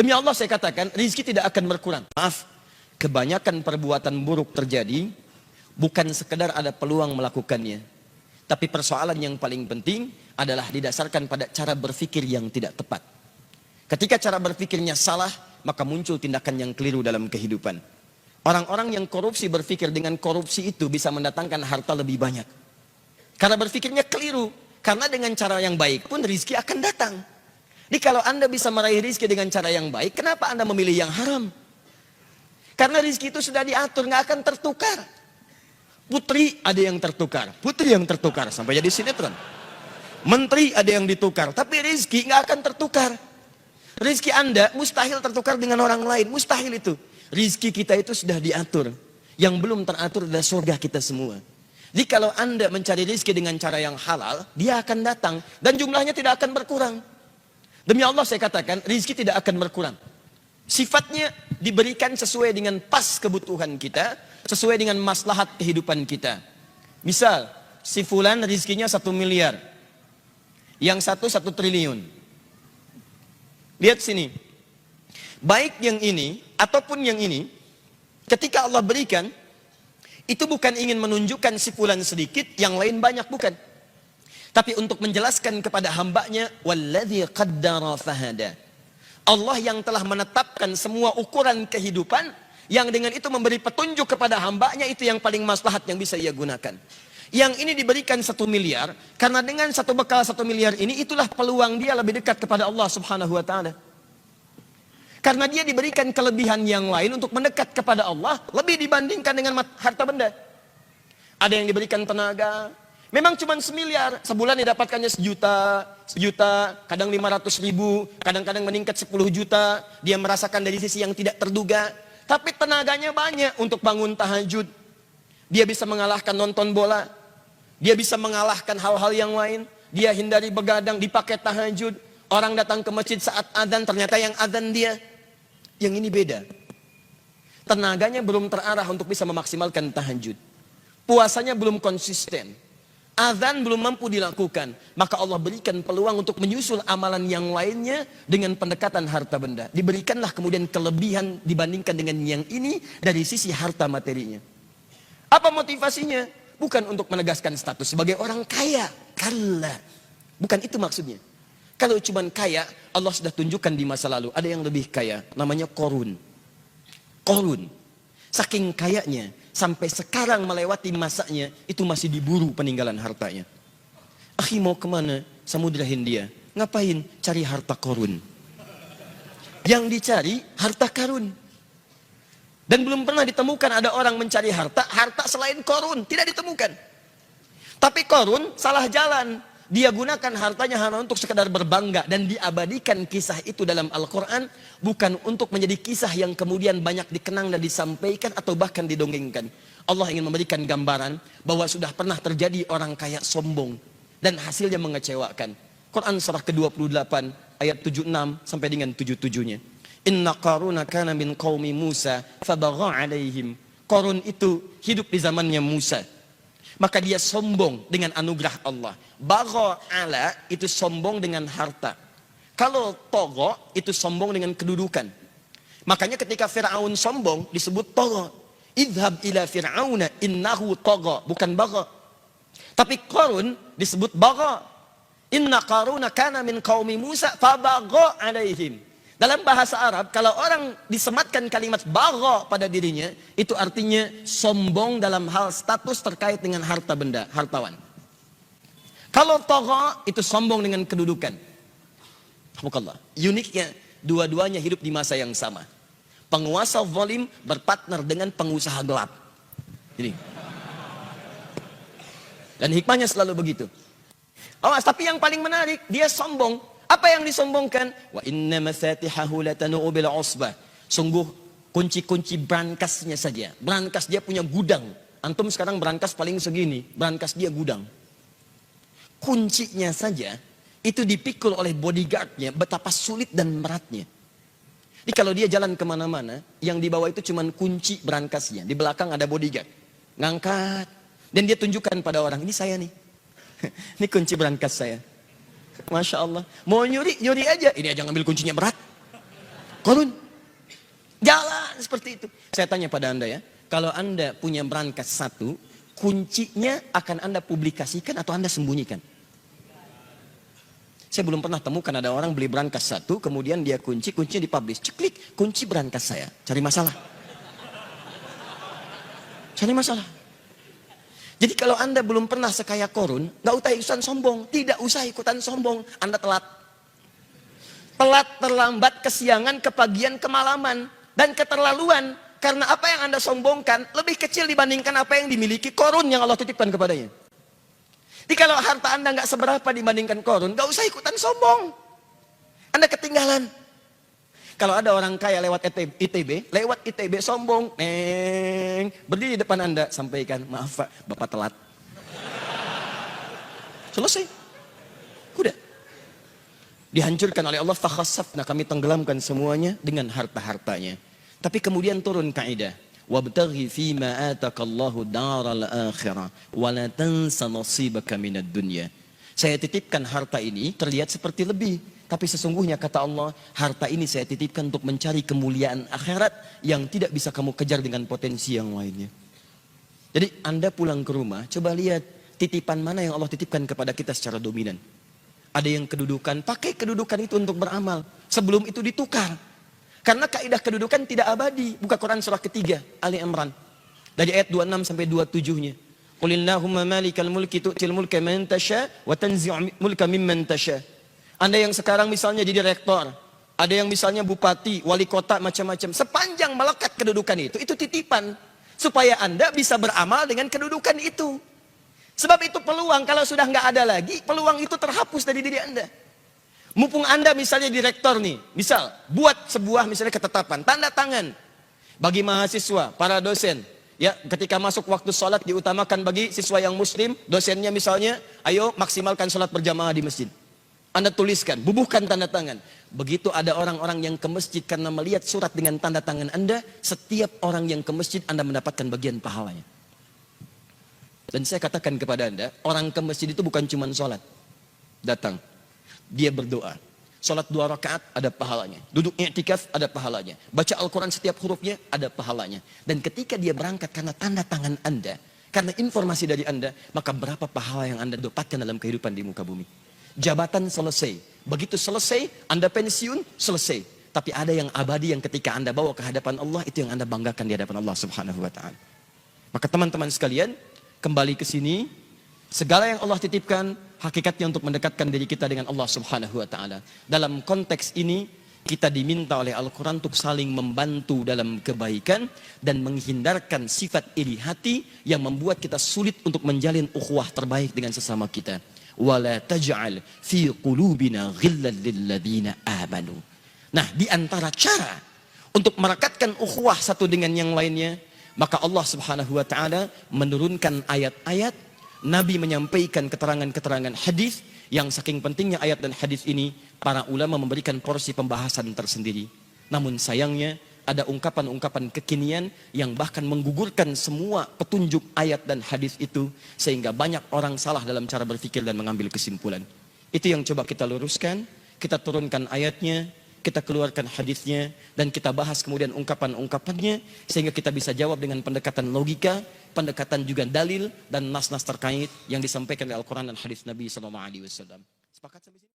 Demi Allah saya katakan, rizki tidak akan berkurang. Maaf, kebanyakan perbuatan buruk terjadi bukan sekedar ada peluang melakukannya. Tapi persoalan yang paling penting adalah didasarkan pada cara berpikir yang tidak tepat. Ketika cara berpikirnya salah, maka muncul tindakan yang keliru dalam kehidupan. Orang-orang yang korupsi berpikir dengan korupsi itu bisa mendatangkan harta lebih banyak. Karena berpikirnya keliru. Karena dengan cara yang baik pun rizki akan datang. Jadi kalau Anda bisa meraih rizki dengan cara yang baik, kenapa Anda memilih yang haram? Karena rizki itu sudah diatur, nggak akan tertukar. Putri ada yang tertukar, putri yang tertukar sampai jadi sinetron. Menteri ada yang ditukar, tapi rizki nggak akan tertukar. Rizki Anda mustahil tertukar dengan orang lain, mustahil itu. Rizki kita itu sudah diatur. Yang belum teratur adalah surga kita semua. Jadi kalau Anda mencari rizki dengan cara yang halal, dia akan datang dan jumlahnya tidak akan berkurang. Demi Allah saya katakan, rizki tidak akan berkurang. Sifatnya diberikan sesuai dengan pas kebutuhan kita, sesuai dengan maslahat kehidupan kita. Misal, si fulan rizkinya 1 miliar, yang satu 1 triliun. Lihat sini, baik yang ini ataupun yang ini, ketika Allah berikan, itu bukan ingin menunjukkan si fulan sedikit, yang lain banyak, bukan. Tapi untuk menjelaskan kepada hambanya, walladzi qaddara fahada. Allah yang telah menetapkan semua ukuran kehidupan, yang dengan itu memberi petunjuk kepada hambanya, itu yang paling maslahat yang bisa ia gunakan. Yang ini diberikan 1 miliar, karena dengan satu bekal 1 miliar ini, itulah peluang dia lebih dekat kepada Allah subhanahu wa ta'ala. Karena dia diberikan kelebihan yang lain untuk mendekat kepada Allah, lebih dibandingkan dengan harta benda. Ada yang diberikan tenaga, memang cuma 1 miliar, sebulan didapatkannya 1 juta, kadang 500 ribu, kadang-kadang meningkat 10 juta, dia merasakan dari sisi yang tidak terduga, tapi tenaganya banyak untuk bangun tahajud, dia bisa mengalahkan nonton bola, dia bisa mengalahkan hal-hal yang lain, dia hindari begadang, dipakai tahajud, orang datang ke masjid saat adzan, ternyata yang adzan dia. Yang ini beda, tenaganya belum terarah untuk bisa memaksimalkan tahajud, puasanya belum konsisten, azan belum mampu dilakukan, maka Allah berikan peluang untuk menyusul amalan yang lainnya dengan pendekatan harta benda. Diberikanlah kemudian kelebihan dibandingkan dengan yang ini dari sisi harta materinya. Apa motivasinya? Bukan untuk menegaskan status sebagai orang kaya, kalla, bukan itu maksudnya. Kalau cuma kaya, Allah sudah tunjukkan di masa lalu ada yang lebih kaya, namanya Qorun. Qorun, saking kayanya, sampai sekarang melewati masanya, itu masih diburu peninggalan hartanya. Akhi mau kemana? Samudra Hindia. Ngapain? Cari harta Qorun. Yang dicari harta karun. Dan belum pernah ditemukan ada orang mencari harta selain Qorun. Tidak ditemukan. Tapi Qorun salah jalan. Dia gunakan hartanya hanya untuk sekedar berbangga. Dan diabadikan kisah itu dalam Al-Quran. Bukan untuk menjadi kisah yang kemudian banyak dikenang dan disampaikan atau bahkan didongengkan. Allah ingin memberikan gambaran bahwa sudah pernah terjadi orang kaya sombong. Dan hasilnya mengecewakan. Quran surah ke-28 ayat 76 sampai dengan 77-nya. Inna Qaruna kana min qaumi Musa fabagha alaihim. Qarun itu hidup di zamannya Musa. Maka dia sombong dengan anugerah Allah. Bagha ala itu sombong dengan harta. Kalau togo itu sombong dengan kedudukan. Makanya ketika Fir'aun sombong disebut togo. Idhab ila Fir'auna innahu togo. Bukan bagha. Tapi Qarun disebut bagha. Inna Qaruna kana min qaumi Musa fabagha alaihim. Dalam bahasa Arab, kalau orang disematkan kalimat bagha pada dirinya, itu artinya sombong dalam hal status terkait dengan harta benda, hartawan. Kalau tagha, itu sombong dengan kedudukan. Alhamdulillah. Uniknya, dua-duanya hidup di masa yang sama. Penguasa zalim berpartner dengan pengusaha gelap. Jadi. Dan hikmahnya selalu begitu. Awas, tapi yang paling menarik, dia sombong. Apa yang disombongkan? Wa inna mafatihahu latanu bil usbah. Sungguh kunci-kunci berangkasnya saja. Berangkas dia punya gudang. Antum sekarang berangkas paling segini, berangkas dia gudang. Kuncinya saja itu dipikul oleh bodyguardnya, betapa sulit dan beratnya. Jadi kalau dia jalan kemana-mana, yang dibawa itu cuma kunci berangkasnya. Di belakang ada bodyguard, ngangkat. Dan dia tunjukkan pada orang, ini saya nih. Ini kunci berangkas saya. Masya Allah. Mau nyuri, nyuri aja. Ini aja ngambil kuncinya berat. Korun. Jalan seperti itu. Saya tanya pada Anda ya, kalau Anda punya berangkas satu, kuncinya akan Anda publikasikan atau Anda sembunyikan? Saya belum pernah temukan ada orang beli berangkas satu, kemudian dia kuncinya dipublish. Ceklik, kunci berangkas saya. Cari masalah. Cari masalah. Jadi kalau Anda belum pernah sekaya Korun, nggak usah ikutan sombong. Tidak usah ikutan sombong. Anda telat. Telat, terlambat, kesiangan, kepagian, kemalaman. Dan keterlaluan. Karena apa yang Anda sombongkan lebih kecil dibandingkan apa yang dimiliki Korun yang Allah titipkan kepadanya. Jadi kalau harta Anda nggak seberapa dibandingkan Korun, nggak usah ikutan sombong. Anda ketinggalan. Kalau ada orang kaya lewat ITB sombong, berdiri di depan Anda, sampaikan, maaf Pak, Bapak telat. Selesai. Udah. Dihancurkan oleh Allah, fakhasafna, kami tenggelamkan semuanya dengan harta-hartanya. Tapi kemudian turun kaidah, wabtaghi fima atakallahu daral akhirah wa la tansa nasibaka minad dunya. Saya titipkan harta ini terlihat seperti lebih, tapi sesungguhnya kata Allah, harta ini saya titipkan untuk mencari kemuliaan akhirat yang tidak bisa kamu kejar dengan potensi yang lainnya. Jadi Anda pulang ke rumah, coba lihat titipan mana yang Allah titipkan kepada kita secara dominan. Ada yang kedudukan, pakai kedudukan itu untuk beramal. Sebelum itu ditukar. Karena kaidah kedudukan tidak abadi. Buka Quran surah ketiga, Ali Imran. Dari ayat 26 sampai 27-nya. Qulillahumma malikal mulki tu'til mulka man tasha wa tanzi'u mulka mimman tasha. Anda yang sekarang misalnya jadi rektor, ada yang misalnya bupati, wali kota, macam-macam. Sepanjang melekat kedudukan itu titipan. Supaya Anda bisa beramal dengan kedudukan itu. Sebab itu peluang, kalau sudah nggak ada lagi, peluang itu terhapus dari diri Anda. Mumpung Anda misalnya direktor nih, misal buat sebuah misalnya ketetapan, tanda tangan bagi mahasiswa, para dosen. Ya, ketika masuk waktu sholat diutamakan bagi siswa yang muslim, dosennya misalnya, ayo maksimalkan sholat berjamaah di masjid. Anda tuliskan, bubuhkan tanda tangan. Begitu ada orang-orang yang ke masjid karena melihat surat dengan tanda tangan Anda, setiap orang yang ke masjid Anda mendapatkan bagian pahalanya. Dan saya katakan kepada Anda, orang ke masjid itu bukan cuma sholat. Datang, dia berdoa. Sholat 2 rakaat ada pahalanya. Duduk i'tikaf ada pahalanya. Baca Al-Quran setiap hurufnya ada pahalanya. Dan ketika dia berangkat karena tanda tangan Anda, karena informasi dari Anda, maka berapa pahala yang Anda dapatkan dalam kehidupan di muka bumi. Jabatan selesai. Begitu selesai, Anda pensiun, selesai. Tapi ada yang abadi yang ketika Anda bawa ke hadapan Allah, itu yang Anda banggakan di hadapan Allah Subhanahu wa ta'ala. Maka teman-teman sekalian, kembali ke sini, segala yang Allah titipkan, hakikatnya untuk mendekatkan diri kita dengan Allah Subhanahu wa ta'ala. Dalam konteks ini, kita diminta oleh Al-Quran untuk saling membantu dalam kebaikan dan menghindarkan sifat iri hati yang membuat kita sulit untuk menjalin ukhuwah terbaik dengan sesama kita. Wala taj'al fi qulubina ghillan lilladzina amanu. Nah, di antara cara untuk merekatkan ukhuwah satu dengan yang lainnya, maka Allah Subhanahu wa ta'ala menurunkan ayat-ayat, Nabi menyampaikan keterangan-keterangan hadis yang saking pentingnya ayat dan hadis ini, para ulama memberikan porsi pembahasan tersendiri. Namun sayangnya ada ungkapan-ungkapan kekinian yang bahkan menggugurkan semua petunjuk ayat dan hadis itu, sehingga banyak orang salah dalam cara berpikir dan mengambil kesimpulan. Itu yang coba kita luruskan, kita turunkan ayatnya, kita keluarkan hadisnya, dan kita bahas kemudian ungkapan-ungkapannya, sehingga kita bisa jawab dengan pendekatan logika, pendekatan juga dalil dan nas-nas terkait yang disampaikan oleh Al-Quran dan hadis Nabi SAW. Sepakat sampai sini?